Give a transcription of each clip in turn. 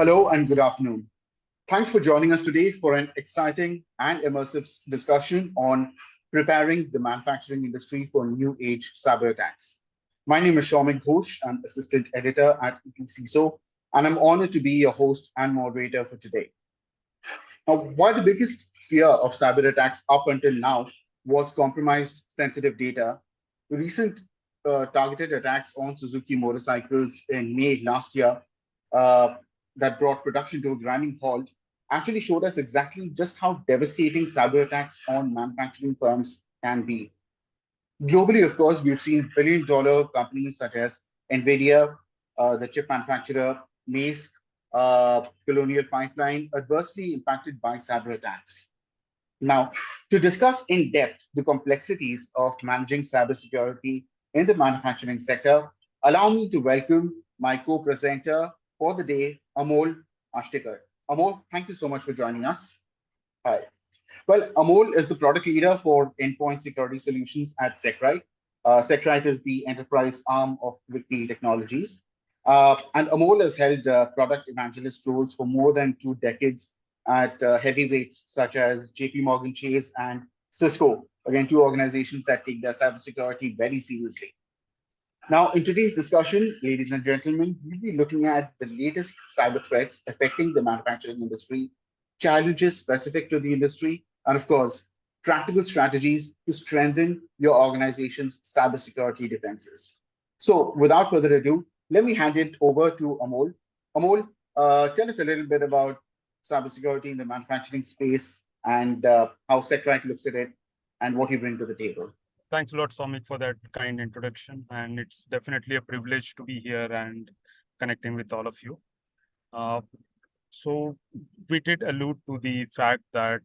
Hello and good afternoon. Thanks for joining us today for an exciting and immersive discussion on preparing the manufacturing industry for new age cyber attacks. My name is Shomik Ghosh. I'm assistant editor at EPCISO, and I'm honored to be your host and moderator for today. Now, while the biggest fear of cyber attacks up until now was compromised sensitive data, recent targeted attacks on Suzuki motorcycles in May last year uh, that brought production to a grinding halt actually showed us exactly just how devastating cyber attacks on manufacturing firms can be. Globally, of course, we've seen billion-dollar companies such as NVIDIA, the chip manufacturer, Maersk, Colonial Pipeline, adversely impacted by cyber attacks. Now, to discuss in depth the complexities of managing cybersecurity in the manufacturing sector, allow me to welcome my co-presenter for the day, Amol Ashtikar. Amol, thank you so much for joining us. Hi. Well, Amol is the product leader for endpoint security solutions at Seqrite. Seqrite is the enterprise arm of DPDP Technologies. And Amol has held product evangelist roles for more than 2 decades at heavyweights such as JP Morgan Chase and Cisco, again, two organizations that take their cybersecurity very seriously. Now, in today's discussion, ladies and gentlemen, we'll be looking at the latest cyber threats affecting the manufacturing industry, challenges specific to the industry, and of course, practical strategies to strengthen your organization's cybersecurity defenses. So, without further ado, let me hand it over to Amol. Amol, tell us a little bit about cybersecurity in the manufacturing space and how Seqrite looks at it and what you bring to the table. Thanks a lot, Somik, for that kind introduction. And it's definitely a privilege to be here and connecting with all of you. So we did allude to the fact that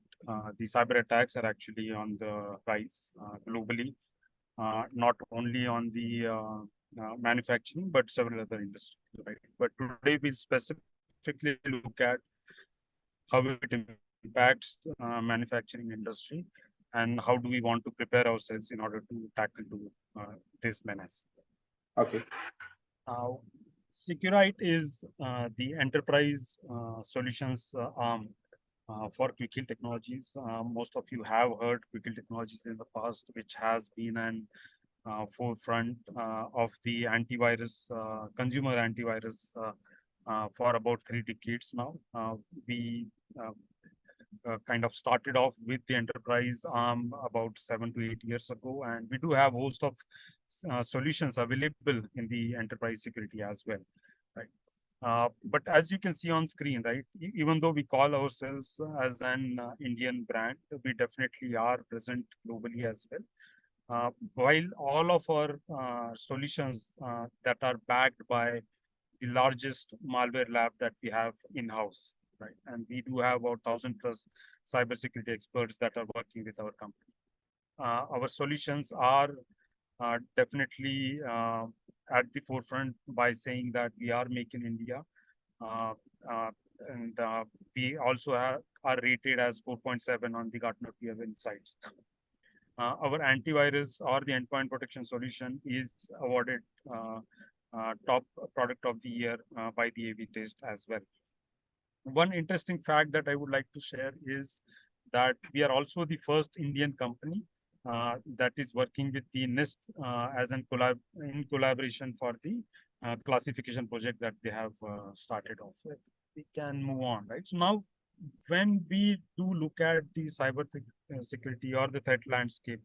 the cyber attacks are actually on the rise globally, not only on the manufacturing, but several other industries. Right? But today we'll specifically look at how it impacts manufacturing industry and how do we want to prepare ourselves in order to tackle this menace. Okay. Seqrite is the enterprise solutions arm for Quickhill Technologies. Most of you have heard Quickhill Technologies in the past, which has been an forefront of the antivirus, consumer antivirus for about 3 decades now. We kind of started off with the enterprise arm about 7 to 8 years ago, and we do have a host of solutions available in the enterprise security as well, right? But as you can see on screen, right, even though we call ourselves as an Indian brand, we definitely are present globally as well. While all of our solutions that are backed by the largest malware lab that we have in-house, right? And we do have about 1,000 plus cybersecurity experts that are working with our company. Our solutions are definitely at the forefront by saying that we are Make in India. And we also are rated as 4.7 on the Gartner Peer Insights. Our antivirus or the endpoint protection solution is awarded top product of the year by the AV test as well. One interesting fact that I would like to share is that we are also the first Indian company that is working with the NIST as in collaboration for the classification project that they have started off with. We can move on, right? So now, when we do look at the cyber security or the threat landscape,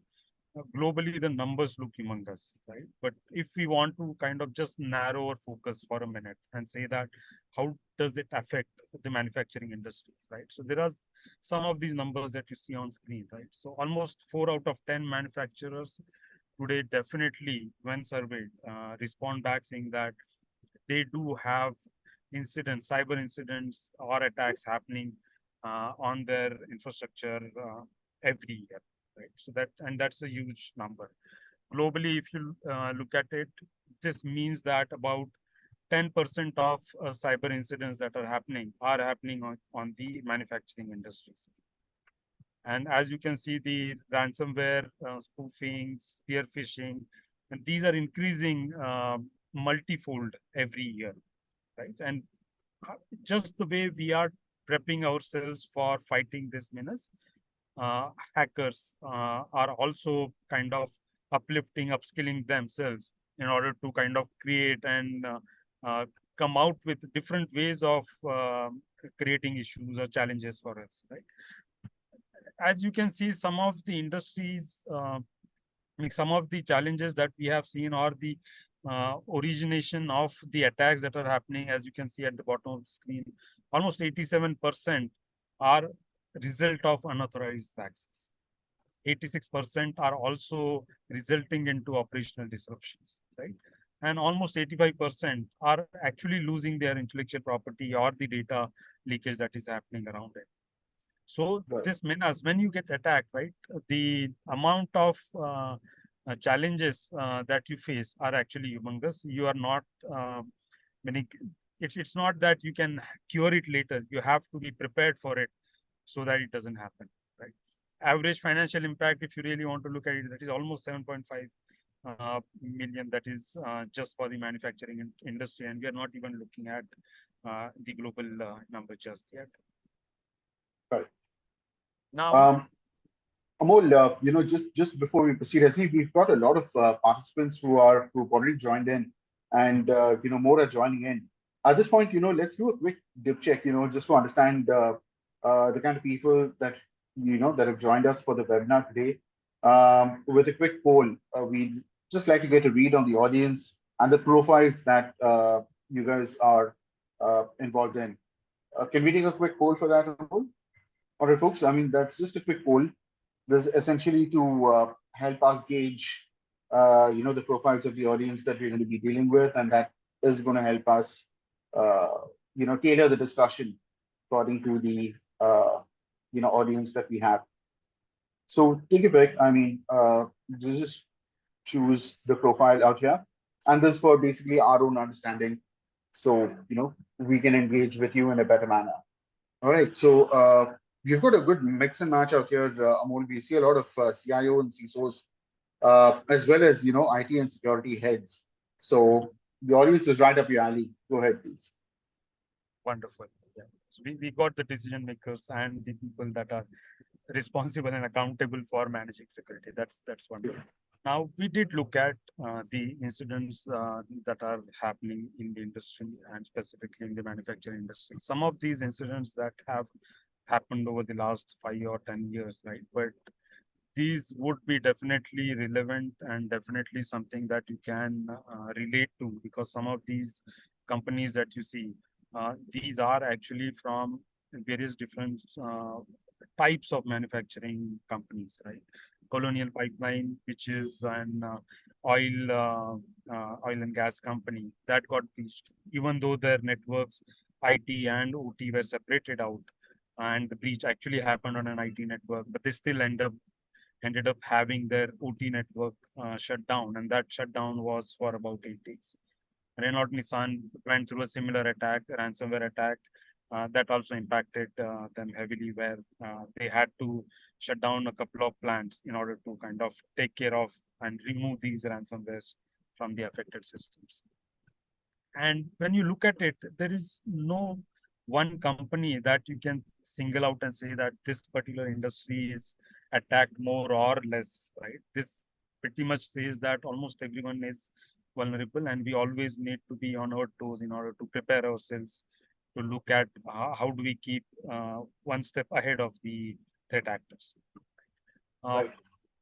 globally the numbers look humongous, right? But if we want to kind of just narrow our focus for a minute and say that how does it affect the manufacturing industry, right? So there are some of these numbers that you see on screen, right? So almost 4 out of 10 manufacturers today definitely, when surveyed, respond back saying that they do have incidents, cyber incidents or attacks happening on their infrastructure every year. Right. So that's a huge number. Globally, if you look at it, this means that about 10% of cyber incidents that are happening on the manufacturing industries. And as you can see, the ransomware, spoofing, spear phishing, and these are increasing multifold every year, right? And just the way we are prepping ourselves for fighting this menace, hackers are also kind of uplifting, upskilling themselves in order to kind of create and uh, come out with different ways of creating issues or challenges for us, right? As you can see, some of the industries, like some of the challenges that we have seen are the origination of the attacks that are happening. As you can see at the bottom of the screen, almost 87% are result of unauthorized access. 86% are also resulting into operational disruptions, right? And almost 85% are actually losing their intellectual property or the data leakage that is happening around it. So Right. this menace, when you get attacked, right, the amount of challenges that you face are actually humongous. You are not meaning it's not that you can cure it later. You have to be prepared for it so that it doesn't happen, right? Average financial impact, if you really want to look at it, that is almost 7.5 million. That is just for the manufacturing industry, and we are not even looking at the global number just yet. Right. Now, Amol, just before we proceed, I see we've got a lot of participants who've already joined in, and more are joining in. At this point, let's do a quick dip check, just to understand the kind of people that have joined us for the webinar today. With a quick poll, we'd just like to get a read on the audience and the profiles that you guys are involved in. Can we take a quick poll for that, Amol? All right, folks. I mean, that's just a quick poll. This is essentially to help us gauge, the profiles of the audience that we're going to be dealing with, and that is going to help us, tailor the discussion according to the, audience that we have. So take a pick. I mean, just choose the profile out here, and this for basically our own understanding, so we can engage with you in a better manner. All right, so we've got a good mix and match out here, Amol. We see a lot of CIO and CISOs, as well as IT and security heads. So the audience is right up your alley. Go ahead, please. wonderful. Yeah. So we got the decision makers and the people that are responsible and accountable for managing security. That's wonderful. Now, we did look at the incidents that are happening in the industry and specifically in the manufacturing industry. Some of these incidents that have happened over the last 5 or 10 years, right? But these would be definitely relevant and definitely something that you can relate to, because some of these companies that you see, these are actually from various different types of manufacturing companies, right? Colonial Pipeline, which is an oil and gas company that got breached, even though their networks, IT and OT were separated out, and the breach actually happened on an IT network, but they still ended up having their OT network shut down, and that shutdown was for about 8 days. Renault Nissan went through a similar attack, a ransomware attack, that also impacted them heavily, where they had to shut down a couple of plants in order to kind of take care of and remove these ransomwares from the affected systems. And when you look at it, there is no one company that you can single out and say that this particular industry is attacked more or less, right? This pretty much says that almost everyone is vulnerable, and we always need to be on our toes in order to prepare ourselves to look at how do we keep one step ahead of the threat actors. Right.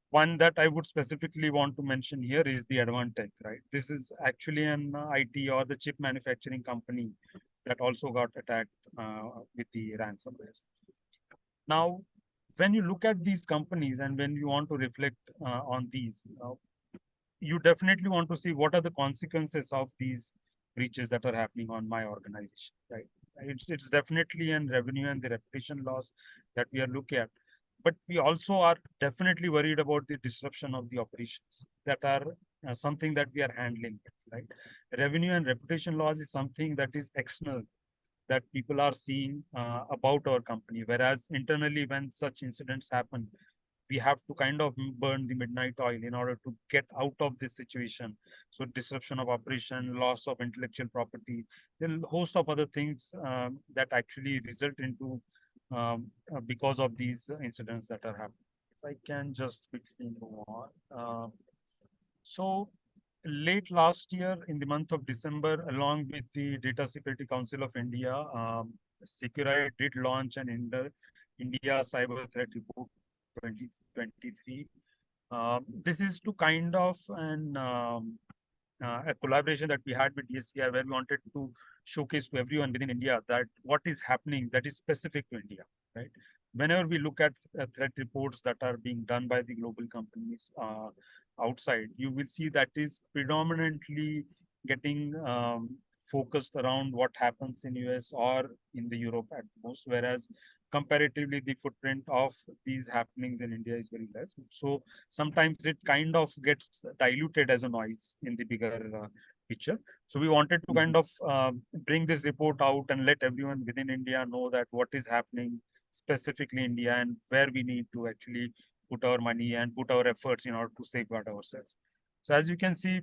One that I would specifically want to mention here is the Advantech, right? This is actually an IT or the chip manufacturing company that also got attacked with the ransomwares. Now, when you look at these companies and when you want to reflect on these, you definitely want to see what are the consequences of these breaches that are happening on my organization, right? It's definitely an revenue and the reputation loss that we are looking at, but we also are definitely worried about the disruption of the operations that are something that we are handling, right? Revenue and reputation loss is something that is external, that people are seeing about our company, whereas internally, when such incidents happen, we have to kind of burn the midnight oil in order to get out of this situation. So disruption of operation, loss of intellectual property, then host of other things that actually result into because of these incidents that are happening. If I can just quickly move on. So late last year, in the month of December, along with the Data Security Council of India, Seqrite did launch an India Cyber Threat Report 2023. This is to kind of a collaboration that we had with DSCI, where we wanted to showcase to everyone within India that what is happening that is specific to India, right? Whenever we look at threat reports that are being done by the global companies outside, you will see that is predominantly getting focused around what happens in US or in the Europe at most, whereas comparatively the footprint of these happenings in India is very less. So sometimes it kind of gets diluted as a noise in the bigger picture. So we wanted to kind of bring this report out and let everyone within India know that what is happening specifically in India and where we need to actually put our money and put our efforts in order to safeguard ourselves. So as you can see,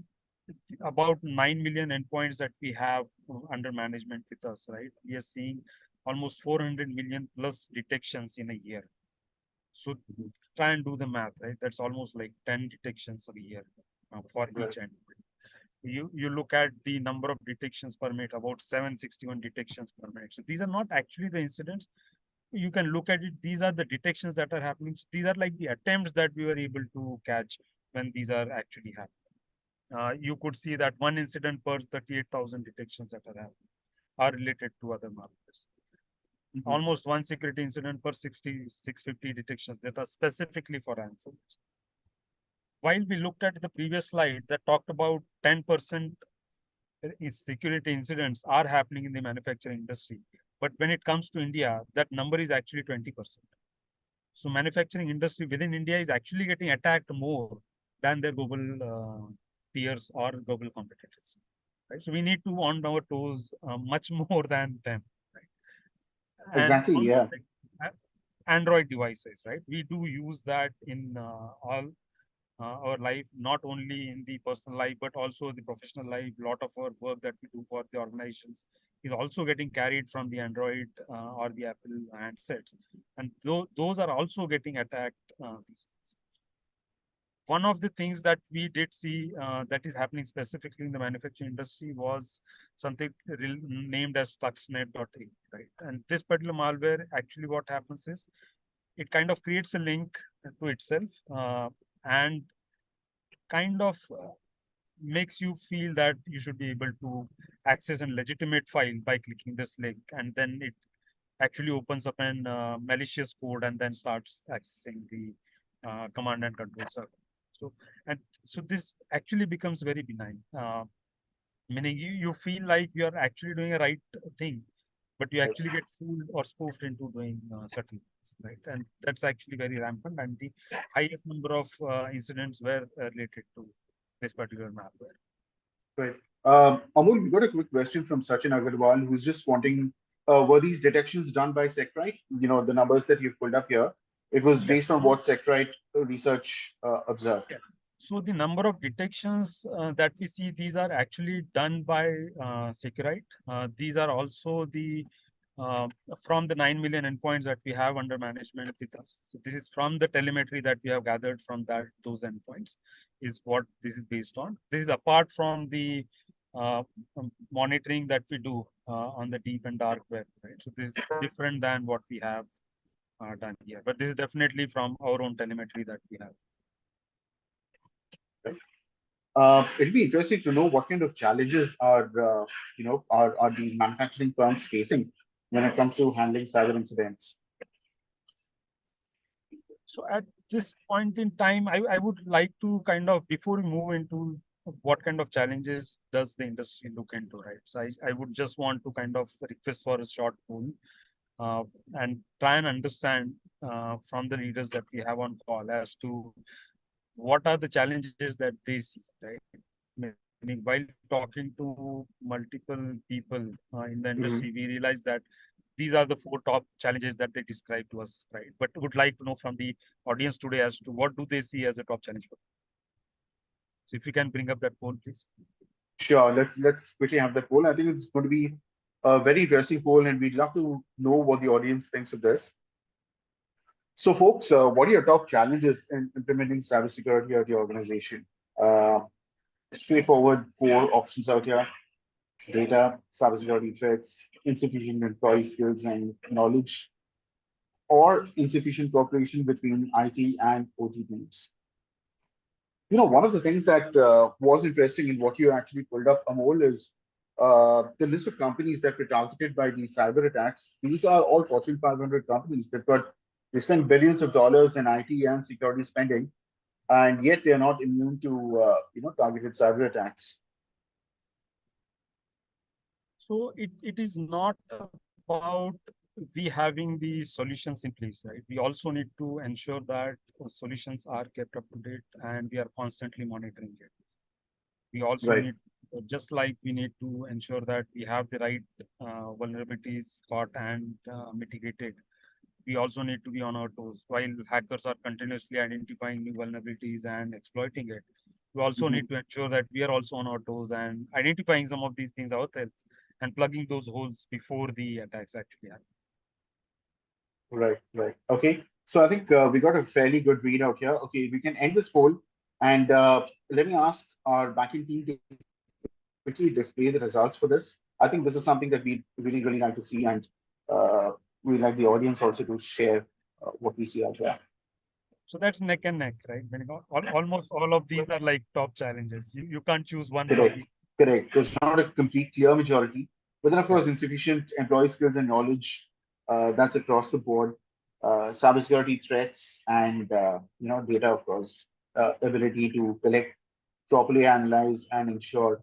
about 9 million endpoints that we have under management with us, right? We are seeing almost 400 million plus detections in a year. So try and do the math, right? That's almost like 10 detections a year for each endpoint. You look at the number of detections per minute, about 761 detections per minute. So these are not actually the incidents. You can look at it. These are the detections that are happening. So these are like the attempts that we were able to catch when these are actually happening. You could see that one incident per 38,000 detections that are happening are related to other malwares. Almost one security incident per 650 detections that are specifically for ransomware. While we looked at the previous slide that talked about 10% security incidents are happening in the manufacturing industry. But when it comes to India, that number is actually 20%. So manufacturing industry within India is actually getting attacked more than their global peers or global competitors. Right? So we need to on our toes much more than them. Right? Exactly. And Yeah. Android devices, right? We do use that in all our life, not only in the personal life, but also the professional life. A lot of our work that we do for the organizations is also getting carried from the Android or the Apple handsets. And those are also getting attacked these days. One of the things that we did see that is happening specifically in the manufacturing industry was something named as Stuxnet.a, right? And this particular malware, actually what happens is it kind of creates a link to itself and kind of makes you feel that you should be able to access a legitimate file by clicking this link, and then it actually opens up an malicious code and then starts accessing the command and control server. So this actually becomes very benign, meaning you feel like you are actually doing a right thing, but you actually get fooled or spoofed into doing certain things, right? And that's actually very rampant, and the highest number of incidents were related to this particular malware. Right. Amol, we got a quick question from Sachin Agarwal, who's just wanting, were these detections done by Seqrite? You know, the numbers that you've pulled up here, it was Yes. based on what Seqrite research observed. Yeah. So the number of detections that we see, these are actually done by Seqrite. These are also the from the 9 million endpoints that we have under management with us. So this is from the telemetry that we have gathered from those endpoints is what this is based on. This is apart from the monitoring that we do on the deep and dark web, right? So this is different than what we have done here, but this is definitely from our own telemetry that we have. It'll be interesting to know what kind of challenges are, are these manufacturing firms facing when it comes to handling cyber incidents. So at this point in time, I would like to kind of, before we move into what kind of challenges does the industry look into, right? So I would just want to kind of request for a short poll and try and understand from the leaders that we have on call as to what are the challenges that they see, right? Meaning, while talking to multiple people in the industry, we realize that these are the four top challenges that they describe to us, right? But would like to know from the audience today as to what do they see as a top challenge for them. So if you can bring up that poll, please. Sure. Let's quickly have that poll. I think it's going to be a very interesting poll, and we'd love to know what the audience thinks of this. So, folks, what are your top challenges in implementing cybersecurity at your organization? Uh, Straightforward four options out here: data, cybersecurity threats, insufficient employee skills and knowledge, or insufficient cooperation between IT and OT teams. One of the things that was interesting in what you actually pulled up, Amol, is the list of companies that were targeted by these cyber attacks. These are all Fortune 500 companies. They spend billions of dollars in IT and security spending, and yet they're not immune to targeted cyber attacks. So it is not about we having the solutions in place, right? We also need to ensure that solutions are kept up to date and we are constantly monitoring it. We also Right. need, just like we need to ensure that we have the right vulnerabilities caught and mitigated. We also need to be on our toes. While hackers are continuously identifying new vulnerabilities and exploiting it, we also need to ensure that we are also on our toes and identifying some of these things ourselves and plugging those holes before the attacks actually happen. Right. Okay. So I think we got a fairly good readout here. Okay, we can end this poll, and let me ask our backend team to quickly display the results for this. I think this is something that we really like to see, and we like the audience also to share what we see out there. So that's neck and neck, right? Almost all of these are like top challenges. You can't choose one from Correct. the. Correct. There's not a complete clear majority, but then of course insufficient employee skills and knowledge. That's across the board. Cybersecurity threats and data, of course, ability to collect, properly analyze, and ensure.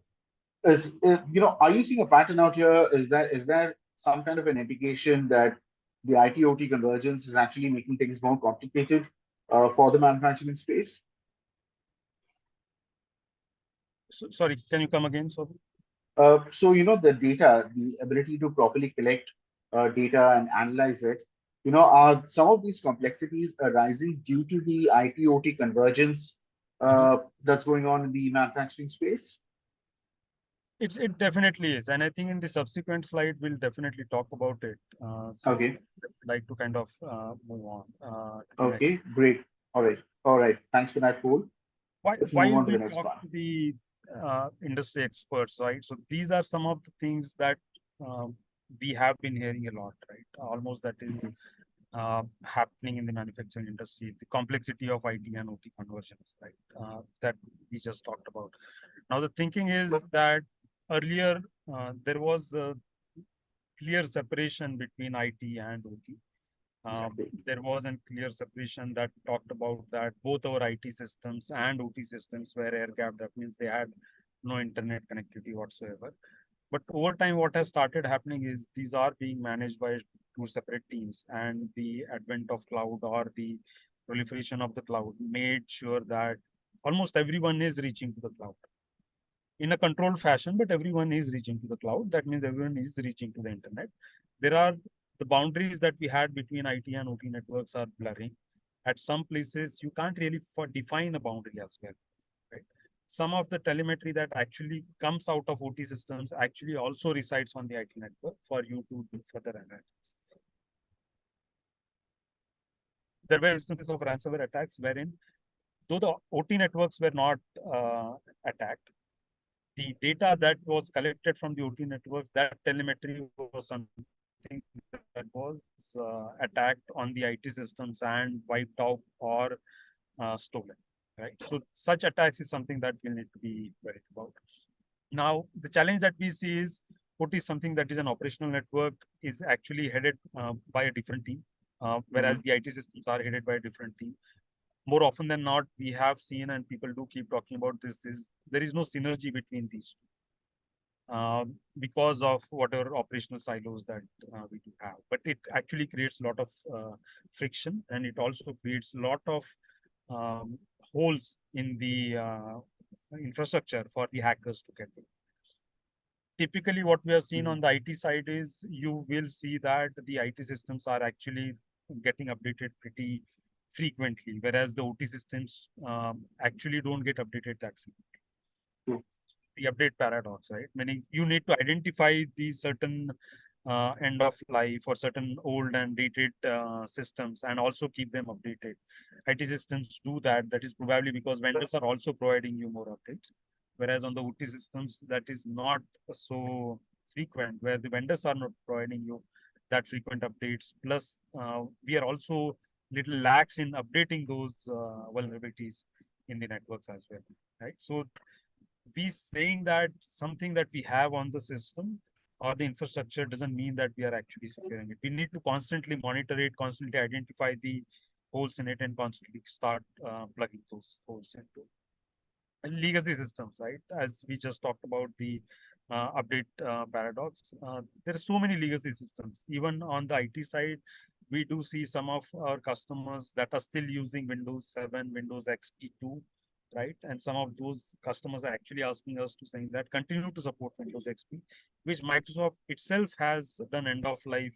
Are you seeing a pattern out here? Is there some kind of an indication that the IT/OT convergence is actually making things more complicated for the manufacturing space? Sorry, can you come again? So So the data, the ability to properly collect data and analyze it, are some of these complexities arising due to the IT/OT convergence that's going on in the manufacturing space? it definitely is, and I think in the subsequent slide we'll definitely talk about it. So Okay. I'd like to kind of move on to the next. Okay, great. All right. Thanks for that, Paul. Let's move While on to we the next talk one. to the industry experts, right? So these are some of the things that we have been hearing a lot, right? Almost that is happening in the manufacturing industry, the complexity of IT and OT conversions, right? That we just talked about. Now the thinking is that earlier there was a clear separation between IT and OT. Exactly. There was a clear separation that talked about that both our IT systems and OT systems were air gapped. That means they had no internet connectivity whatsoever. But over time, what has started happening is these are being managed by two separate teams, and the advent of cloud or the proliferation of the cloud made sure that almost everyone is reaching to the cloud in a controlled fashion, but everyone is reaching to the cloud. That means everyone is reaching to the internet. There are the boundaries that we had between IT and OT networks are blurring. At some places, you can't really define a boundary as well, right? Some of the telemetry that actually comes out of OT systems actually also resides on the IT network for you to do further analytics. There were instances of ransomware attacks wherein, though the OT networks were not attacked, the data that was collected from the OT networks, that telemetry was something that was attacked on the IT systems and wiped out or stolen, right? So such attacks is something that we need to be worried about. Now, the challenge that we see is OT is something that is an operational network is actually headed by a different team, whereas the IT systems are headed by a different team. More often than not, we have seen, and people do keep talking about this, is there is no synergy between these two because of whatever operational silos that we do have. But it actually creates a lot of friction, and it also creates a lot of holes in the infrastructure for the hackers to get in. typically what we have seen on the IT side is you will see that the IT systems are actually getting updated pretty frequently, whereas the OT systems actually don't get updated that frequently. True. The update paradox, right? Meaning you need to identify these certain end of life or certain old and dated systems and also keep them updated. IT systems do that. That is probably because vendors are also providing you more updates. Whereas on the OT systems, that is not so frequent, where the vendors are not providing you that frequent updates. Plus, we are also little lax in updating those vulnerabilities in the networks as well, right? So we saying that something that we have on the system or the infrastructure doesn't mean that we are actually securing it. We need to constantly monitor it, constantly identify the holes in it, and constantly start plugging those holes into legacy systems, right? As we just talked about the update paradox, there are so many legacy systems. Even on the IT side, we do see some of our customers that are still using Windows 7, Windows XP2, right? And some of those customers are actually asking us to saying that continue to support Windows XP, which Microsoft itself has done end of life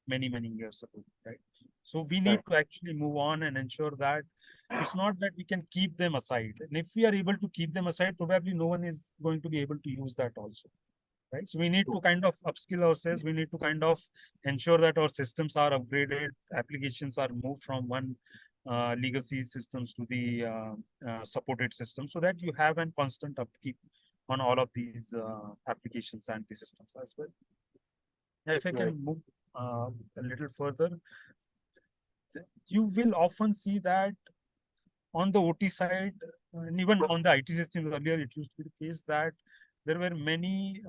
many years ago, right? So we need Right. to actually move on and ensure that it's not that we can keep them aside. And if we are able to keep them aside, probably no one is going to be able to use that also. Right. So we need to True. kind of upskill ourselves. We need to kind of ensure that our systems are upgraded, applications are moved from one legacy systems to the supported system so that you have a constant upkeep on all of these applications and the systems as well. Now, if I Right. can move a little further, you will often see that on the OT side, and even on the IT systems earlier, it used to be the case that there were many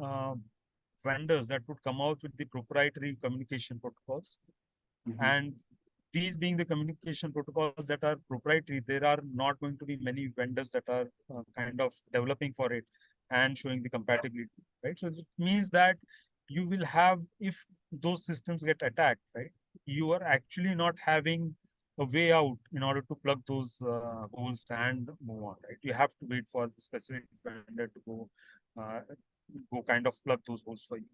vendors that would come out with the proprietary communication protocols. Mhm. And these being the communication protocols that are proprietary, there are not going to be many vendors that are kind of developing for it and showing the compatibility, right? So it means that you will have, if those systems get attacked, right, you are actually not having a way out in order to plug those holes and move on, right? You have to wait for the specific vendor to uh, go kind of plug those holes for you.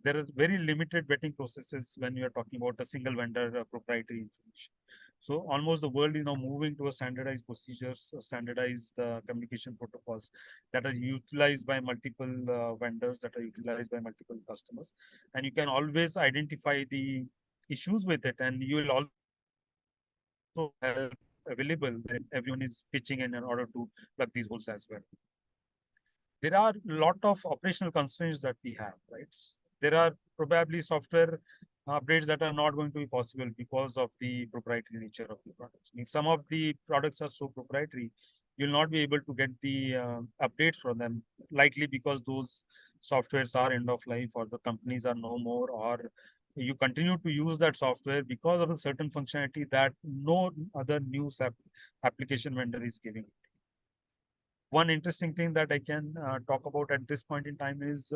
There are very limited vetting processes when you are talking about a single vendor proprietary information. So almost the world is now moving to a standardized procedures, standardized communication protocols that are utilized by multiple vendors, that are utilized by multiple customers, and you can always identify the issues with it, and you will also have available that everyone is pitching in order to plug these holes as well. There are a lot of operational constraints that we have, right? There are probably software updates that are not going to be possible because of the proprietary nature of the products. I mean, some of the products are so proprietary, you'll not be able to get the updates from them, likely because those softwares are end of life or the companies are no more, or you continue to use that software because of a certain functionality that no other news application vendor is giving. One interesting thing that I can talk about at this point in time is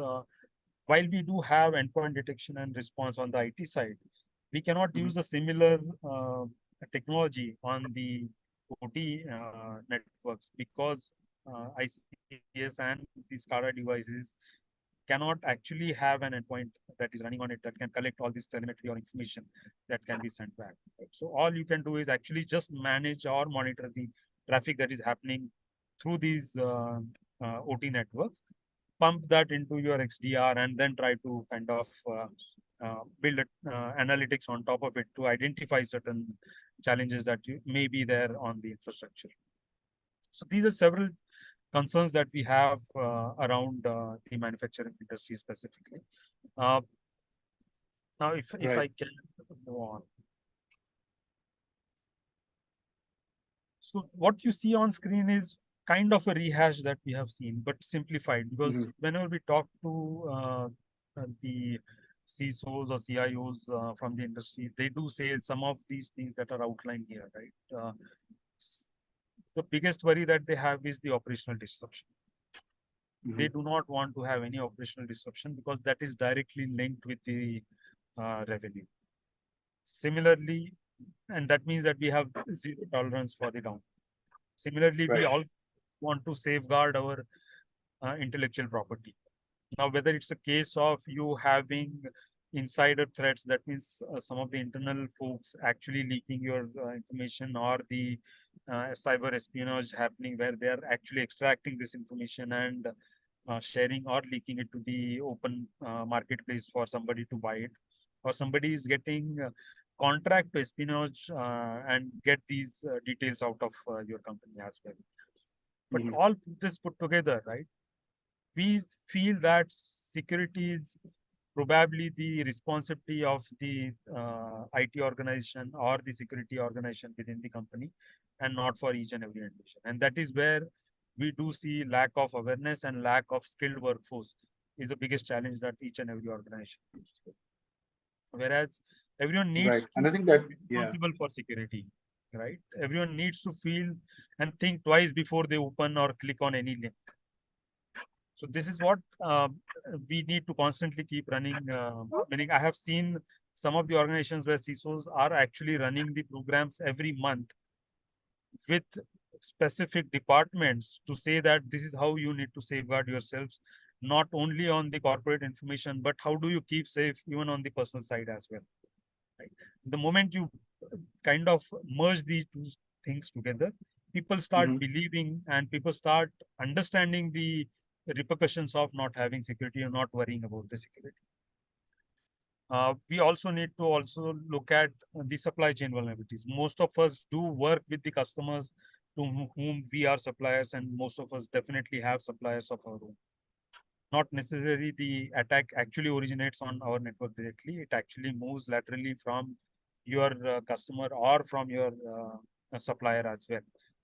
while we do have endpoint detection and response on the IT side, we cannot Mhm. use a similar technology on the OT networks because ICS and these SCADA devices cannot actually have an endpoint that is running on it that can collect all this telemetry or information that can be sent back. Right? So all you can do is actually just manage or monitor the traffic that is happening through these OT networks, pump that into your XDR, and then try to kind of build analytics on top of it to identify certain challenges that may be there on the infrastructure. So these are several concerns that we have around the manufacturing industry specifically. Uh, Now, if Right. I can move on. So what you see on screen is kind of a rehash that we have seen, but simplified, because Mhm. whenever we talk to the CISOs or CIOs from the industry, they do say some of these things that are outlined here, right? The biggest worry that they have is the operational disruption. They Mhm. do not want to have any operational disruption because that is directly linked with the revenue. Similarly, and that means that we have zero tolerance for the down. Similarly, we Right. all want to safeguard our intellectual property. Now, whether it's a case of you having insider threats, that means some of the internal folks actually leaking your information, or the cyber espionage happening where they are actually extracting this information and sharing or leaking it to the open marketplace for somebody to buy it, or somebody is getting contract to espionage and get these details out of your company as well. But Mhm. all this put together, right? We feel that security is probably the responsibility of the IT organization or the security organization within the company, and not for each and every individual. And that is where we do see lack of awareness and lack of skilled workforce is the biggest challenge that each and every organization faces. Whereas everyone needs Right. to And I think be that, yeah. responsible for security, right? Everyone needs to feel and think twice before they open or click on any link. So this is what we need to constantly keep running. Meaning, I have seen some of the organizations where CISOs are actually running the programs every month with specific departments to say that this is how you need to safeguard yourselves, not only on the corporate information, but how do you keep safe even on the personal side as well. Right? The moment you kind of merge these two things together, people start Mhm. believing and people start understanding the repercussions of not having security or not worrying about the security. We also need to also look at the supply chain vulnerabilities. Most of us do work with the customers to whom we are suppliers, and most of us definitely have suppliers of our own. Not necessarily the attack actually originates on our network directly. It actually moves laterally from your customer or from your supplier as well,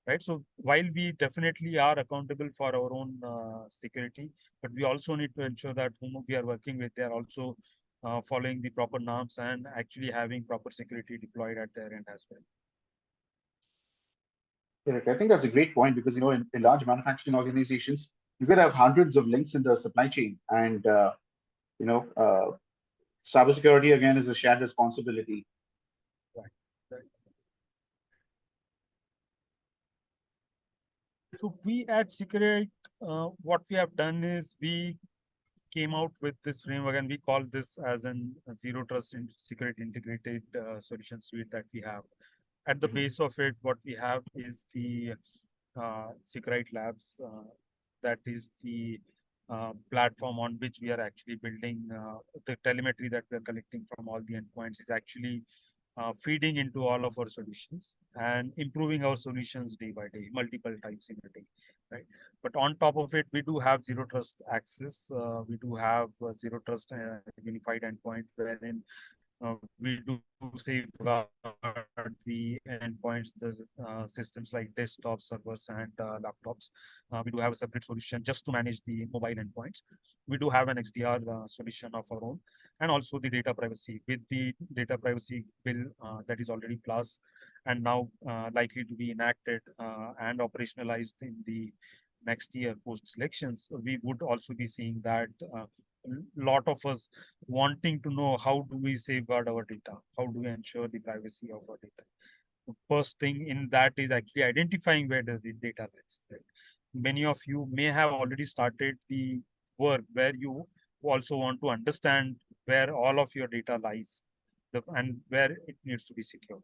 right? So while we definitely are accountable for our own security, but we also need to ensure that whom we are working with, they are also following the proper norms and actually having proper security deployed at their end as well. Correct. I think that's a great point because, in large manufacturing organizations, you could have hundreds of links in the supply chain, and you know, uh, cybersecurity again is a shared responsibility. Right. Right. So we at Seqrite, what we have done is we came out with this framework, and we call this as an zero trust and security integrated solution suite that we have. At the Mhm. base of it, what we have is the Seqrite Labs. That is the platform on which we are actually building the telemetry that we are collecting from all the endpoints is actually feeding into all of our solutions and improving our solutions day by day, multiple times in a day, right? But on top of it, we do have zero trust access. We do have zero trust unified endpoint, wherein we do safeguard the endpoints, the systems like desktop servers and laptops. We do have a separate solution just to manage the mobile endpoints. We do have an XDR solution of our own, and also the data privacy. With the data privacy bill that is already passed and now likely to be enacted and operationalized in the next year post elections, we would also be seeing that lot of us wanting to know how do we safeguard our data, how do we ensure the privacy of our data. The first thing in that is actually identifying where the data lies. Right? Many of you may have already started the work where you also want to understand where all of your data lies, and where it needs to be secure.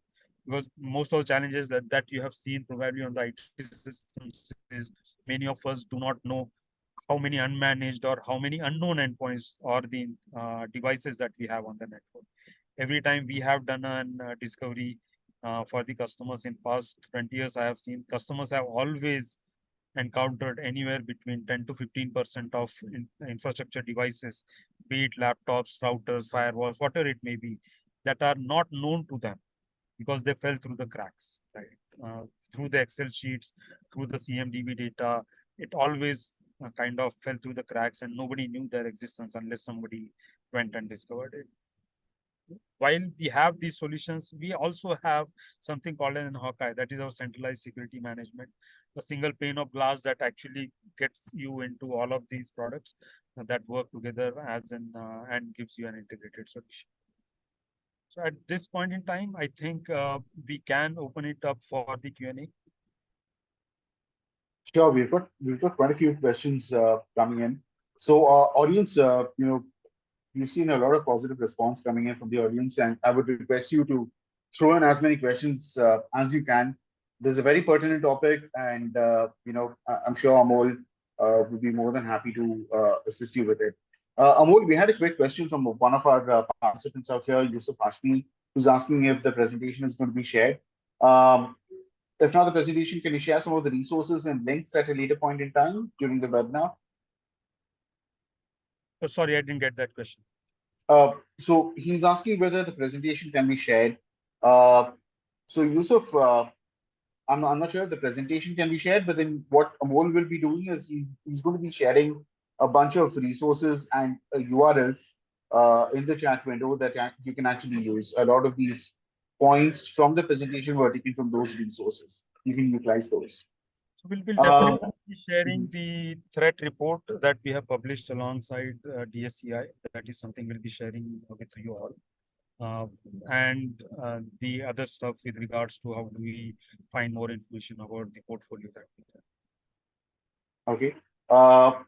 Because most of the challenges that you have seen probably on the IT systems is many of us do not know how many unmanaged or how many unknown endpoints or the devices that we have on the network. Every time we have done a discovery for the customers in past 20 years, I have seen customers have always encountered anywhere between 10 to 15% of infrastructure devices, be it laptops, routers, firewalls, whatever it may be, that are not known to them because they fell through the cracks, right? Through the Excel sheets, through the CMDB data, it always kind of fell through the cracks, and nobody knew their existence unless somebody went and discovered it. While we have these solutions, we also have something called an Hawkeye, that is our centralized security management, a single pane of glass that actually gets you into all of these products that work together as an and gives you an integrated solution. So at this point in time, I think we can open it up for the Q&A. Sure, we've got quite a few questions coming in. So, audience, we've seen a lot of positive response coming in from the audience, and I would request you to throw in as many questions as you can. There's a very pertinent topic, and I'm sure Amol would be more than happy to assist you with it. Amol, we had a quick question from one of our participants out here, Yusuf Hashmi, who's asking if the presentation is going to be shared. Um, if not the presentation, can you share some of the resources and links at a later point in time during the webinar? Oh, sorry, I didn't get that question. So he's asking whether the presentation can be shared. Uh, so Yusuf, I'm not sure if the presentation can be shared, but then what Amol will be doing is he's going to be sharing a bunch of resources and URLs in the chat window that you can actually use. A lot of these points from the presentation were taken from those resources. You can utilize those. So we'll Um, definitely be sharing the threat report that we have published alongside DSCI. That is something we'll be sharing with you all. And the other stuff with regards to how do we find more information about the portfolio that we have. Okay.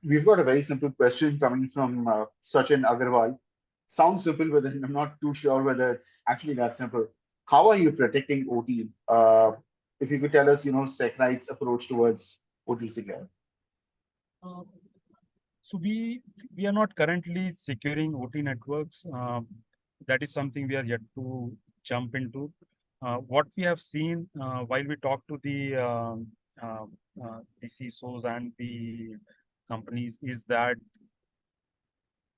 We've got a very simple question coming from Sachin Agarwal. Sounds simple, but I'm not too sure whether it's actually that simple. How are you protecting OT? If you could tell us, Seqrite's approach towards OT security. So we are not currently securing OT networks. That is something we are yet to jump into. What we have seen while we talk to the CISOs and the companies is that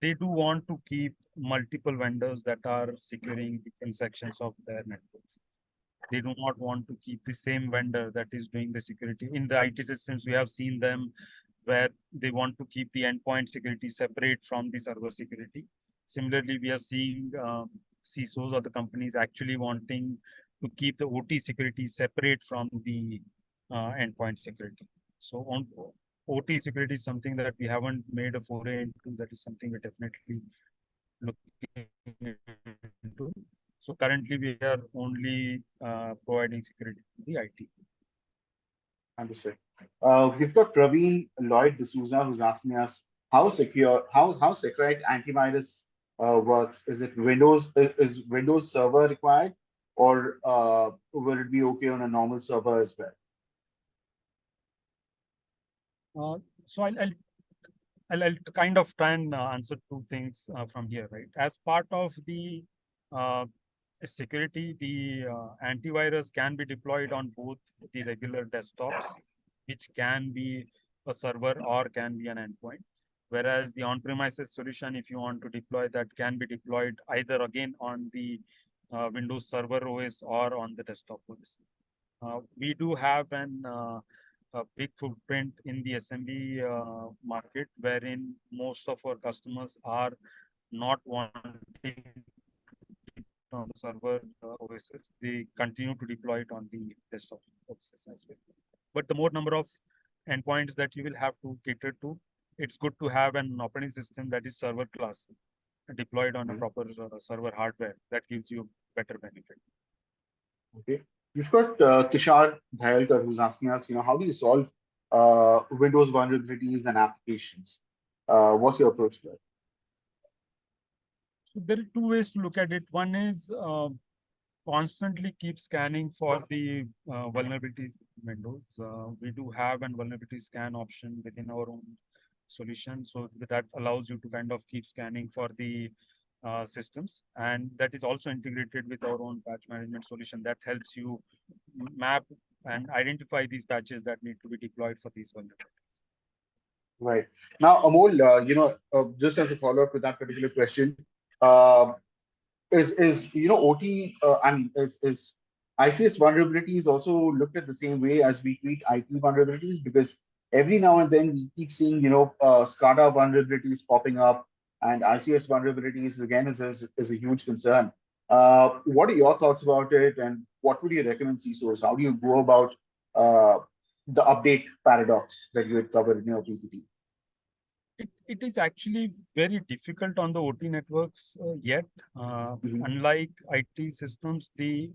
they do want to keep multiple vendors that are securing different sections of their networks. They do not want to keep the same vendor that is doing the security. In the IT systems, we have seen them where they want to keep the endpoint security separate from the server security. Similarly, we are seeing CISOs or the companies actually wanting to keep the OT security separate from the endpoint security. So on OT security is something that we haven't made a foray into. That is something we're definitely looking into. So currently we are only providing security to the IT. Understood. We've got Praveen Lloyd D'Souza who's asking us how Seqrite antivirus works. Is it is Windows Server required, or will it be okay on a normal server as well? So I'll kind of try and answer two things from here, right? As part of the security, the antivirus can be deployed on both the regular desktops, which can be a server or can be an endpoint. Whereas the on-premises solution, if you want to deploy that, can be deployed either again on the Windows Server OS or on the desktop OS. We do have a big footprint in the SMB market, wherein most of our customers are not wanting on the server OSs. They continue to deploy it on the desktop OSs as well. But the more number of endpoints that you will have to cater to, it's good to have an operating system that is server class deployed on a proper server hardware that gives you better benefit. Okay. We've got Kishar Dhayalkar who's asking us, how do you solve Windows vulnerabilities and applications? What's your approach to it? So there are two ways to look at it. One is constantly keep scanning for the vulnerabilities windows. We do have a vulnerability scan option within our own solution. So that allows you to kind of keep scanning for the systems. And that is also integrated with our own patch management solution that helps you map and identify these patches that need to be deployed for these vulnerabilities. Right. Now, Amol, just as a follow-up to that particular question, is OT, is ICS vulnerabilities also looked at the same way as we treat IT vulnerabilities? Because every now and then we keep seeing, SCADA vulnerabilities popping up, and ICS vulnerabilities again is a huge concern. What are your thoughts about it, and what would you recommend CISOs? How do you go about the update paradox that you had covered in your PPT? It is actually very difficult on the OT networks yet. Unlike IT systems, the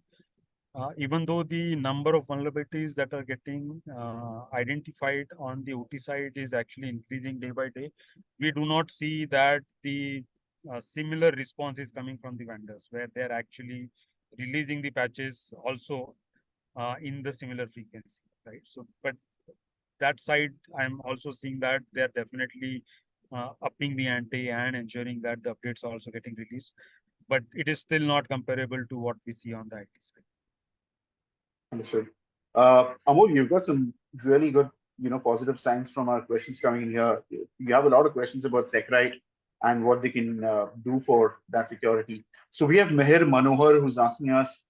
Even though the number of vulnerabilities that are getting identified on the OT side is actually increasing day by day, we do not see that the similar response is coming from the vendors, where they're actually releasing the patches also in the similar frequency, right? So, but that side, I'm also seeing that they're definitely upping the ante and ensuring that the updates are also getting released. But it is still not comparable to what we see on the IT side. Understood. Amol, you've got some really good, positive signs from our questions coming in here. You have a lot of questions about Seqrite and what they can do for that security. So we have Meher Manohar who's asking us,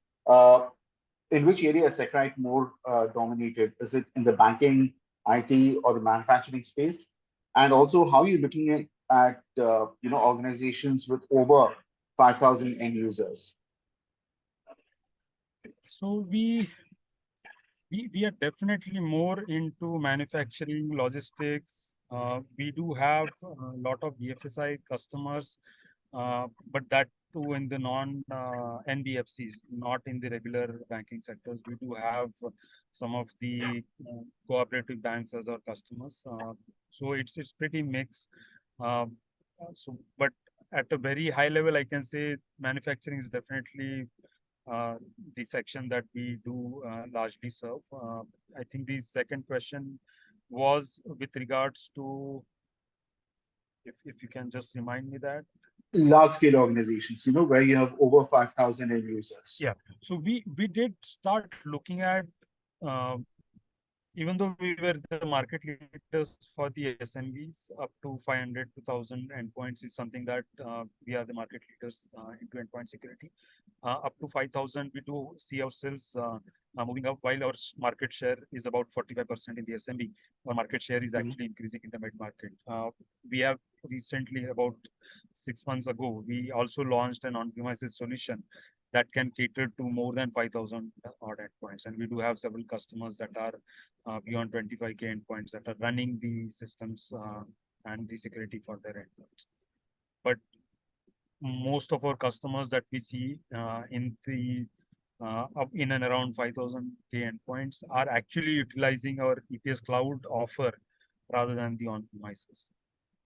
in which area is Seqrite more dominated? Is it in the banking, IT, or the manufacturing space? And also, how are you looking at organizations with over 5,000 end users? So we are definitely more into manufacturing, logistics. We do have a lot of BFSI customers, but that too in the non NBFCs, not in the regular banking sectors. We do have some of the cooperative banks as our customers. So it's pretty mixed. But at a very high level, I can say manufacturing is definitely the section that we do largely serve. I think the second question was with regards to, if you can just remind me that. Large scale organizations, where you have over 5,000 end users. Yeah. So we did start looking at, even though we were the market leaders for the SMBs, up to 500 to 1,000 endpoints is something that we are the market leaders into endpoint security. Up to 5,000, we do see ourselves moving up, while our market share is about 45% in the SMB. Our market share is actually increasing in the mid market. We have recently, about 6 months ago, we also launched an on-premises solution that can cater to more than 5,000 odd endpoints. And we do have several customers that are beyond 25K endpoints that are running the systems and the security for their endpoints. But most of our customers that we see in the up in and around 5,000K endpoints are actually utilizing our EPS cloud offer rather than the on-premises.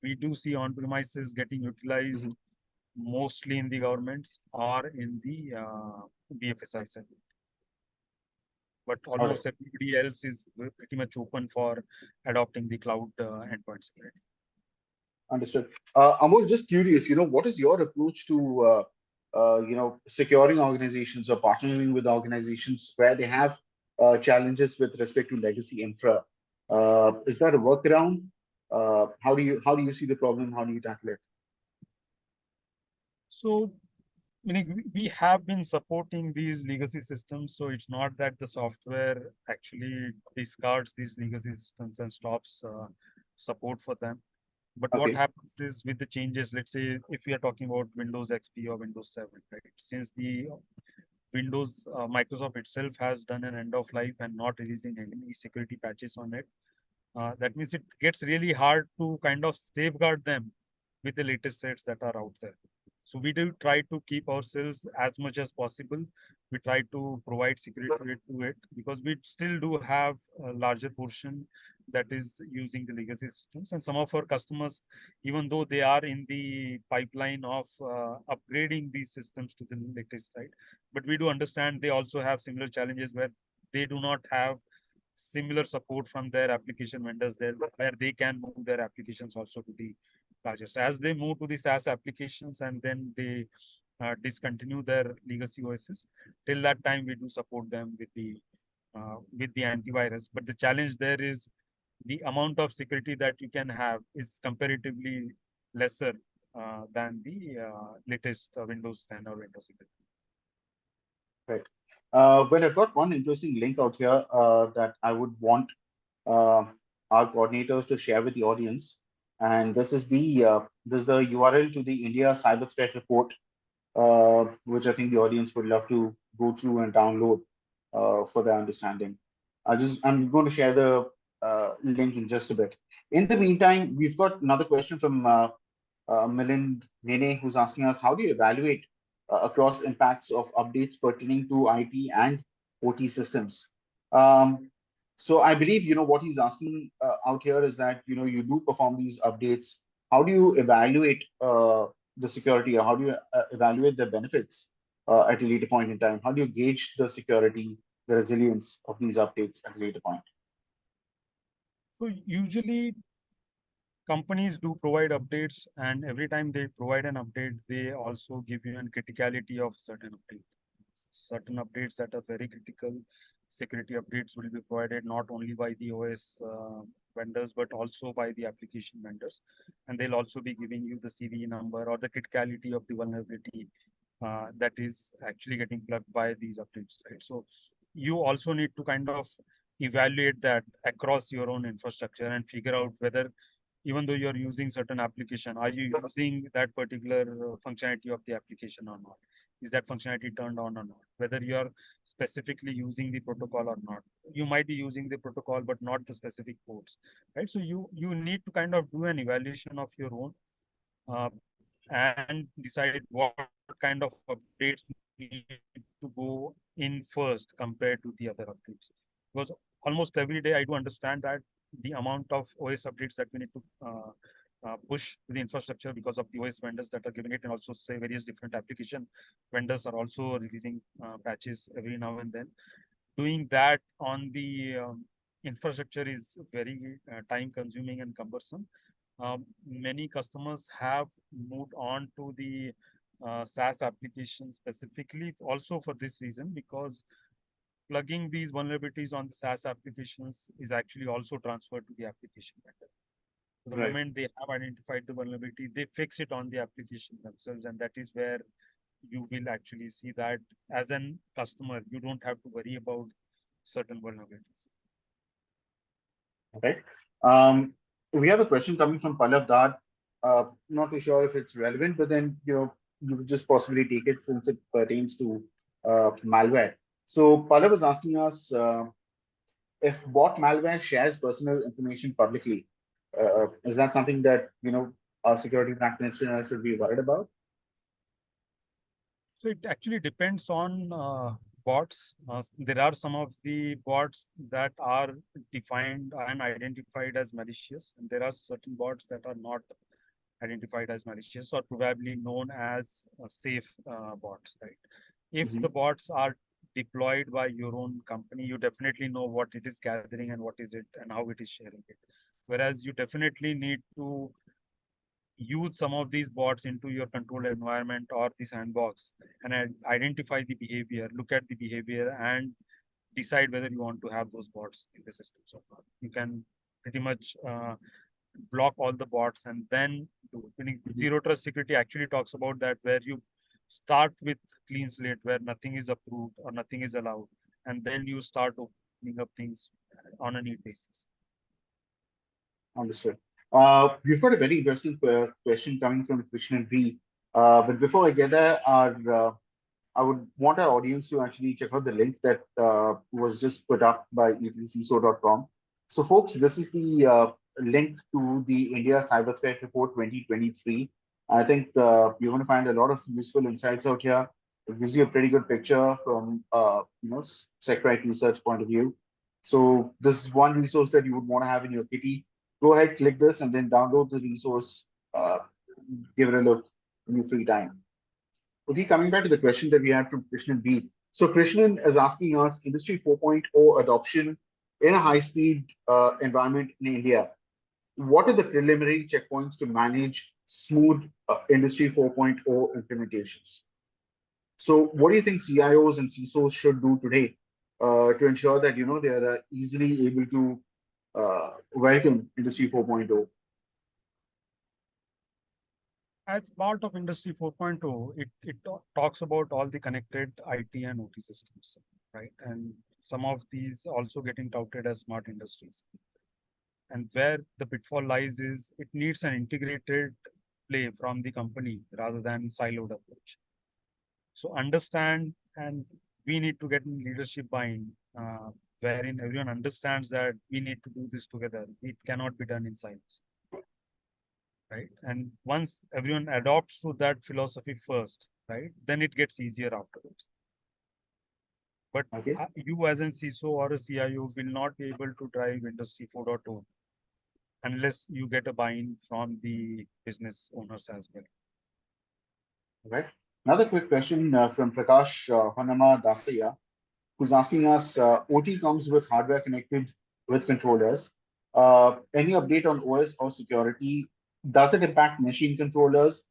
We do see on-premises getting utilized mostly in the governments or in the BFSI segment. But almost everybody else is pretty much open for adopting the cloud endpoint security. Understood. Amol, just curious, what is your approach to, securing organizations or partnering with organizations where they have challenges with respect to legacy infra? Is that a workaround? How do you see the problem? How do you tackle it? So, we have been supporting these legacy systems. So it's not that the software actually discards these legacy systems and stops support for them. But what happens is with the changes, let's say if we are talking about Windows XP or Windows 7, right? Since the Windows, Microsoft itself has done an end of life and not releasing any security patches on it. That means it gets really hard to kind of safeguard them with the latest threats that are out there. So we do try to keep ourselves as much as possible. We try to provide security to it because we still do have a larger portion that is using the legacy systems. And some of our customers, even though they are in the pipeline of upgrading these systems to the latest, right? But we do understand they also have similar challenges where they do not have similar support from their application vendors there, where they can move their applications also to the larger. So as they move to the SaaS applications and then they discontinue their legacy OSs, till that time we do support them with the antivirus. But the challenge there is the amount of security that you can have is comparatively lesser than the latest Windows 10 or Windows 11. Right. Well, I've got one interesting link out here that I would want our coordinators to share with the audience. And this is the URL to the India Cyber Threat Report, which I think the audience would love to go through and download for their understanding. I'm going to share the link in just a bit. In the meantime, we've got another question from Milind Nene, who's asking us, how do you evaluate across impacts of updates pertaining to IT and OT systems. Um, so I believe, what he's asking out here is that, you do perform these updates. How do you evaluate the security, or how do you evaluate the benefits at a later point in time? How do you gauge the security, the resilience of these updates at a later point? So usually companies do provide updates, and every time they provide an update, they also give you a criticality of certain update. Certain updates that are very critical, security updates will be provided not only by the OS vendors, but also by the application vendors. And they'll also be giving you the CVE number or the criticality of the vulnerability that is actually getting plugged by these updates, right? So you also need to kind of evaluate that across your own infrastructure and figure out whether, even though you're using certain application, are you using that particular functionality of the application or not? Is that functionality turned on or not? Whether you're specifically using the protocol or not. You might be using the protocol, but not the specific ports, right? So you need to kind of do an evaluation of your own uh, and decide what kind of updates need to go in first compared to the other updates. Because almost every day I do understand that the amount of OS updates that we need to push to the infrastructure because of the OS vendors that are giving it, and also say various different application vendors are also releasing patches every now and then. Doing that on the infrastructure is very time consuming and cumbersome. Many customers have moved on to the SaaS application specifically also for this reason, because plugging these vulnerabilities on the SaaS applications is actually also transferred to the application vendor. So the Right. moment they have identified the vulnerability, they fix it on the application themselves, and that is where you will actually see that as an customer, you don't have to worry about certain vulnerabilities. Okay. We have a question coming from Pallav Dad. Not too sure if it's relevant, but then, you could just possibly take it since it pertains to malware. So Pallav is asking us if bot malware shares personal information publicly. Is that something that, our security practitioners should be worried about? So it actually depends on bots. There are some of the bots that are defined and identified as malicious, and there are certain bots that are not identified as malicious or probably known as safe bots, right? If Mhm. the bots are deployed by your own company, you definitely know what it is gathering and what is it and how it is sharing it. Whereas you definitely need to use some of these bots into your controlled environment or the sandbox and identify the behavior, look at the behavior, and decide whether you want to have those bots in the systems or not. You can pretty much block all the bots and then do. Meaning zero trust security actually talks about that, where you start with clean slate, where nothing is approved or nothing is allowed, and then you start opening up things on a need basis. Understood. We've got a very interesting question coming from Krishnan V. But before I get there, I would want our audience to actually check out the link that was just put up by etcso.com. So, folks, this is the link to the India Cyber Threat Report 2023. I think you're going to find a lot of useful insights out here. It gives you a pretty good picture from Seqrite research point of view. So, this is one resource that you would want to have in your kitty. Go ahead, click this, and then download the resource. Give it a look in your free time. Okay, coming back to the question that we had from Krishnan B. So Krishnan is asking us Industry 4.0 adoption in a high-speed environment in India. What are the preliminary checkpoints to manage smooth Industry 4.0 implementations? So what do you think CIOs and CISOs should do today to ensure that, they are easily able to welcome Industry 4.0? As part of Industry 4.0, it talks about all the connected IT and OT systems, right? And some of these also getting touted as smart industries. And where the pitfall lies is it needs an integrated play from the company rather than siloed approach. So understand, and we need to get in leadership buy-in, wherein everyone understands that we need to do this together. It cannot be done in silos. Right. And once everyone adopts to that philosophy first, right, then it gets easier afterwards. But Okay. you as an CISO or a CIO will not be able to drive Industry 4.0 unless you get a buy-in from the business owners as well. Right. Another quick question from Prakash Hanama Dasaya, who's asking us, OT comes with hardware connected with controllers. Any update on OS or security? Does it impact machine controllers?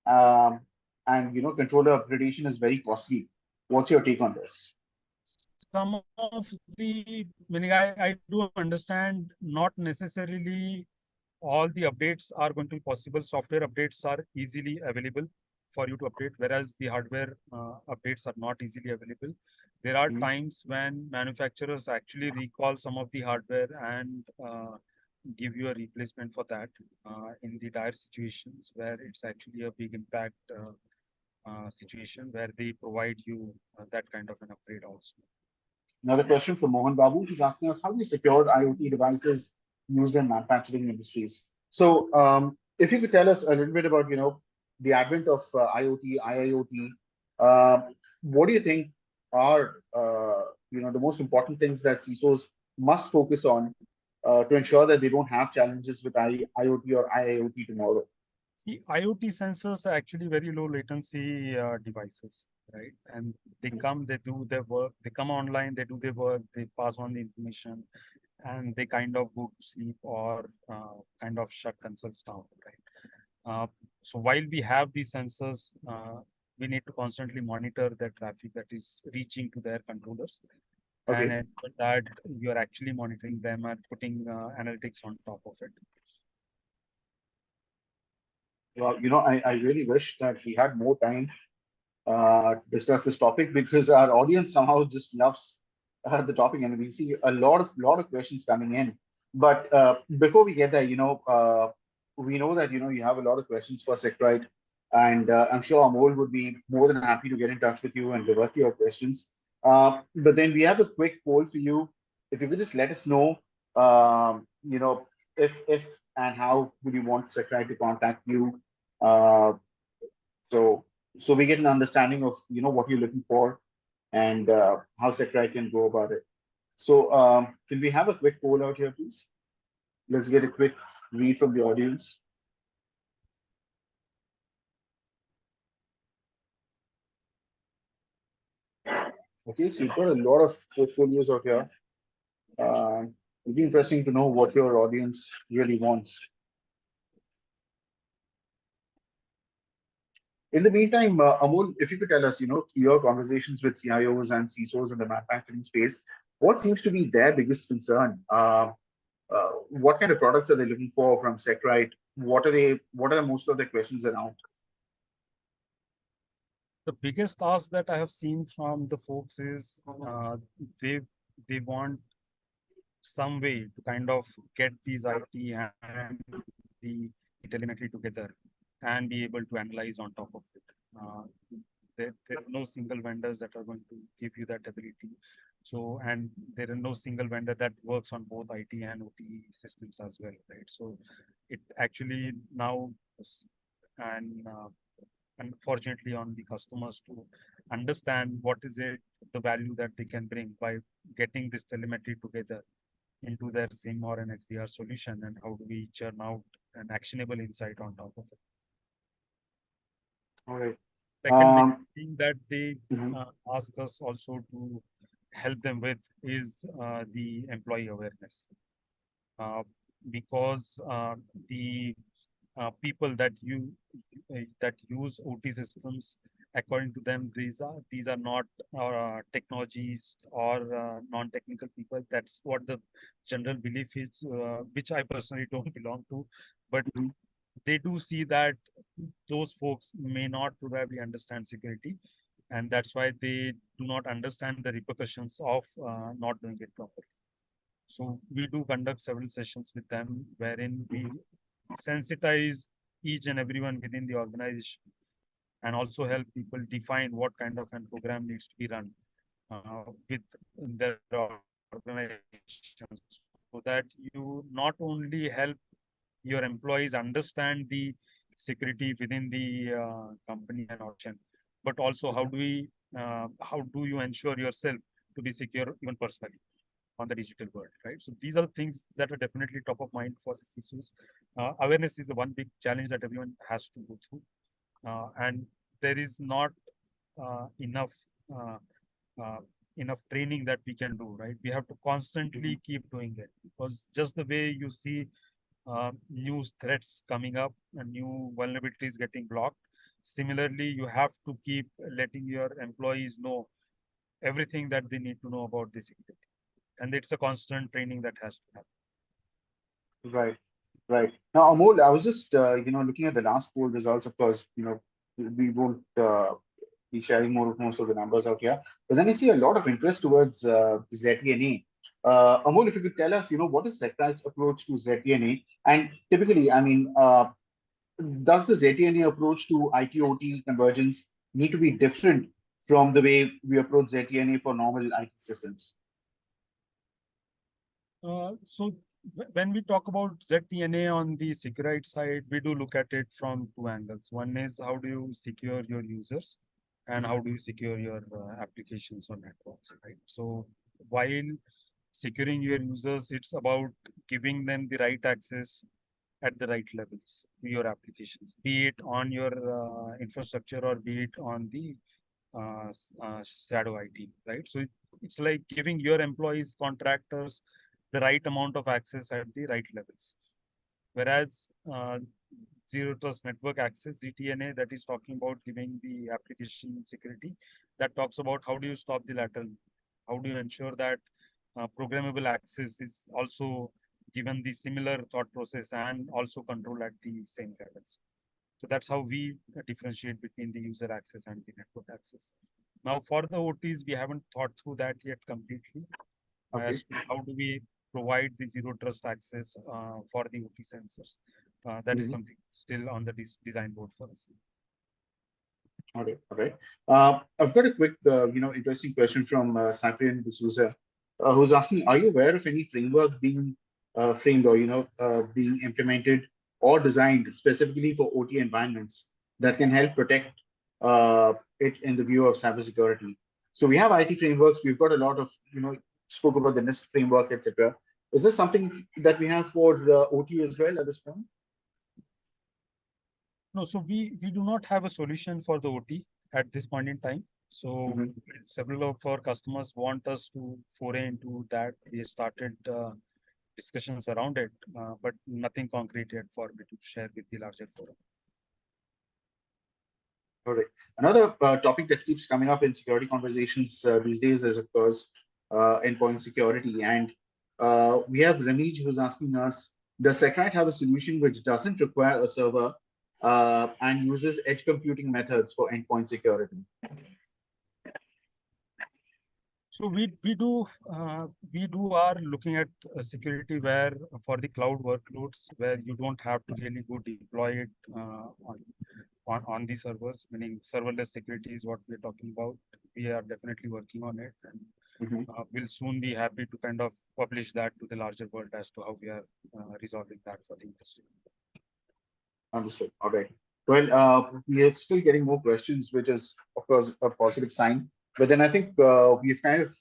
Um, and controller upgradation is very costly. What's your take on this? Some of the, meaning I do understand not necessarily all the updates are going to be possible. Software updates are easily available for you to update, whereas the hardware updates are not easily available. There are Mhm. times when manufacturers actually recall some of the hardware and give you a replacement for that in the dire situations where it's actually a big impact situation where they provide you that kind of an upgrade also. Another question from Mohan Babu, who's asking us, how do you secure IoT devices used in manufacturing industries? So, if you could tell us a little bit about, the advent of IoT, IIoT, what do you think are, the most important things that CISOs must focus on to ensure that they don't have challenges with IoT or IIoT tomorrow? See, IoT sensors are actually very low latency devices, right? And they come, they do their work, they come online, they do their work, they pass on the information, and they kind of go to sleep or kind of shut themselves down, right? So while we have these sensors, we need to constantly monitor the traffic that is reaching to their controllers. And Okay. ensure that you're actually monitoring them and putting analytics on top of it. Well, I really wish that we had more time discuss this topic because our audience somehow just loves the topic, and we see a lot of questions coming in. But before we get there, we know that you have a lot of questions for Seqrite, and I'm sure Amol would be more than happy to get in touch with you and divert your questions. But then we have a quick poll for you. If you could just let us know, if and how would you want Seqrite to contact you. Uh, so so we get an understanding of what you're looking for and how Seqrite can go about it. So can we have a quick poll out here, please? Let's get a quick read from the audience. Okay, so you've got a lot of portfolios out here. It'll be interesting to know what your audience really wants. In the meantime, Amol, if you could tell us, through your conversations with CIOs and CISOs in the manufacturing space, what seems to be their biggest concern? What kind of products are they looking for from Seqrite? What are most of their questions around? The biggest ask that I have seen from the folks is they they want some way to kind of get these IT and the telemetry together and be able to analyze on top of it. There are no single vendors that are going to give you that ability. So, and there are no single vendor that works on both IT and OT systems as well, right? So, it actually now and unfortunately on the customers to understand what is it the value that they can bring by getting this telemetry together into their SIM or an XDR solution, and how do we churn out an actionable insight on top of it. All right. Second big thing that they Mhm. ask us also to help them with is the employee awareness. Because the people that use OT systems, according to them, these are not technologies or non-technical people. That's what the general belief is, which I personally don't belong to. But Mhm. they do see that those folks may not probably understand security, and that's why they do not understand the repercussions of not doing it properly. So we do conduct several sessions with them wherein we sensitize each and everyone within the organization and also help people define what kind of a program needs to be run with their organizations, so that you not only help your employees understand the security within the company and option, but also how do you ensure yourself to be secure even personally on the digital world, right? So these are things that are definitely top of mind for the CISOs. Awareness is the one big challenge that everyone has to go through, and there is not enough uh, uh, enough training that we can do, right? We have to constantly keep doing it, because just the way you see new threats coming up and new vulnerabilities getting blocked, similarly, you have to keep letting your employees know everything that they need to know about the security. And it's a constant training that has to happen. Right, right. Now, Amol, I was just looking at the last poll results. Of course, we won't be sharing most of the numbers out here, but then I see a lot of interest towards ZTNA. Amol, if you could tell us, what is Seqrite's approach to ZTNA, and typically, I mean, does the ZTNA approach to IT/OT convergence need to be different from the way we approach ZTNA for normal IT systems? So when we talk about ZTNA on the Seqrite side, we do look at it from two angles. One is how do you secure your users, and how do you secure your applications or networks, right? So while securing your users, it's about giving them the right access at the right levels to your applications, be it on your infrastructure or be it on the shadow IT, right? So it's like giving your employees, contractors, the right amount of access at the right levels. Whereas Zero Trust Network Access, ZTNA, that is talking about giving the application security, that talks about how do you stop the lateral, how do you ensure that programmable access is also given the similar thought process and also control at the same levels. So that's how we differentiate between the user access and the network access. Now, for the OTs, we haven't thought through that yet completely. Okay. As to how do we provide the zero trust access for the OT sensors? That is something still on the design board for us. All right, all right. I've got a quick, interesting question from Cyprian D'Souza, who's asking: are you aware of any framework being framed or being implemented or designed specifically for OT environments that can help protect it in the view of cybersecurity? So we have IT frameworks. We've got a lot of, spoke about the NIST framework, etc. Is this something that we have for OT as well at this point? No, so we do not have a solution for the OT at this point in time. So several of our customers want us to foray into that. We started discussions around it, but nothing concrete yet for me to share with the larger forum. All right. Another topic that keeps coming up in security conversations these days is, of course, endpoint security. And we have Ramij who's asking us, does Seqrite have a solution which doesn't require a server and uses edge computing methods for endpoint security? So we do are looking at security where for the cloud workloads where you don't have to really go deploy it on the servers, meaning serverless security is what we're talking about. We are definitely working on it, and we'll soon be happy to kind of publish that to the larger world as to how we are resolving that for the industry. Understood. All right. Well, we are still getting more questions, which is, of course, a positive sign. But then I think we've kind of,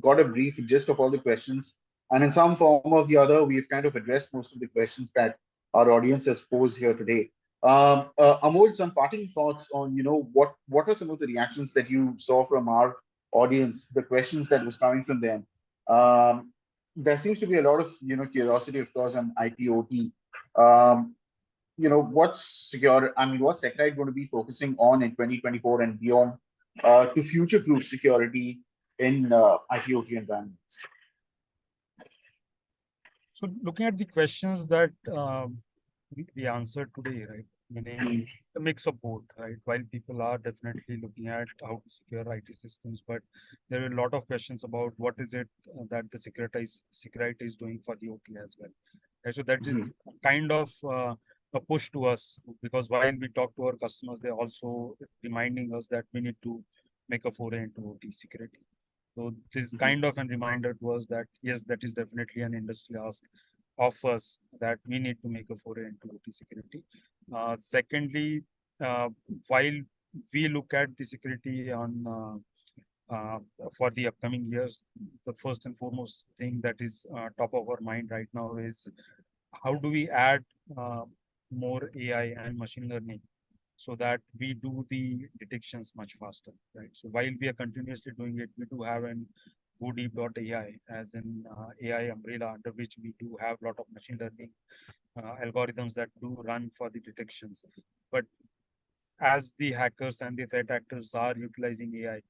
got a brief gist of all the questions. And in some form or the other, we've kind of addressed most of the questions that our audience has posed here today. Amol, some parting thoughts on, what are some of the reactions that you saw from our audience, the questions that was coming from them? There seems to be a lot of, curiosity, of course, on IT/OT. What's Seqrite going to be focusing on in 2024 and beyond to future-proof security in IT/OT environments? So looking at the questions that we answered today, right? Meaning a mix of both, right? While people are definitely looking at how to secure IT systems, but there are a lot of questions about what is it that the Seqrite is doing for the OT as well. And so that is kind of a push to us, because while we talk to our customers, they're also reminding us that we need to make a foray into OT security. So this is kind of a reminder to us that yes, that is definitely an industry ask of us that we need to make a foray into OT security. Secondly, while we look at the security on for the upcoming years, the first and foremost thing that is top of our mind right now is how do we add more AI and machine learning so that we do the detections much faster, right? So while we are continuously doing it, we do have an godeep.ai as an AI umbrella under which we do have a lot of machine learning algorithms that do run for the detections. But as the hackers and the threat actors are utilizing AI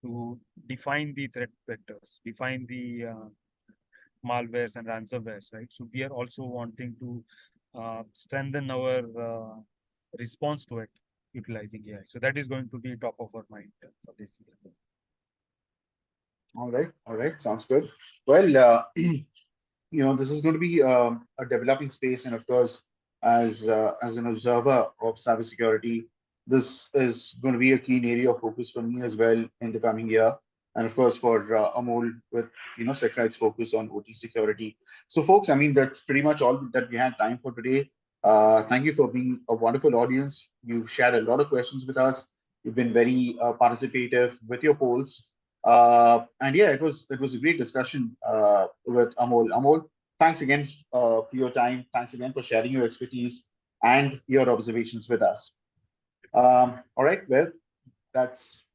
to define the threat vectors, define the malwares and ransomwares, right? So we are also wanting to strengthen our response to it utilizing AI. So that is going to be top of our mind for this year. All right, sounds good. Well, this is going to be a developing space, and of course, as an observer of cybersecurity, this is going to be a keen area of focus for me as well in the coming year, and of course for Amol with Seqrite's focus on OT security. So, folks, I mean that's pretty much all that we had time for today. Thank you for being a wonderful audience. You've shared a lot of questions with us. You've been very participative with your polls. And yeah, it was a great discussion with Amol. Amol, thanks again for your time. Thanks again for sharing your expertise and your observations with us. All right, well, that's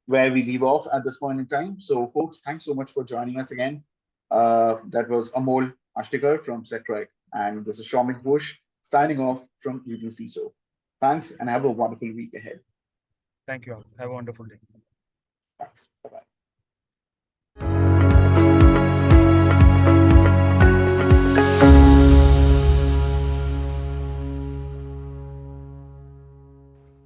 where we leave off at this point in time. So, folks, thanks so much for joining us again. That was Amol Ashtikar from Seqrite, and this is Shomik Ghosh signing off from Little CISO. Thanks, and have a wonderful week ahead. Thank you all. Have a wonderful day. Thanks. Bye-bye.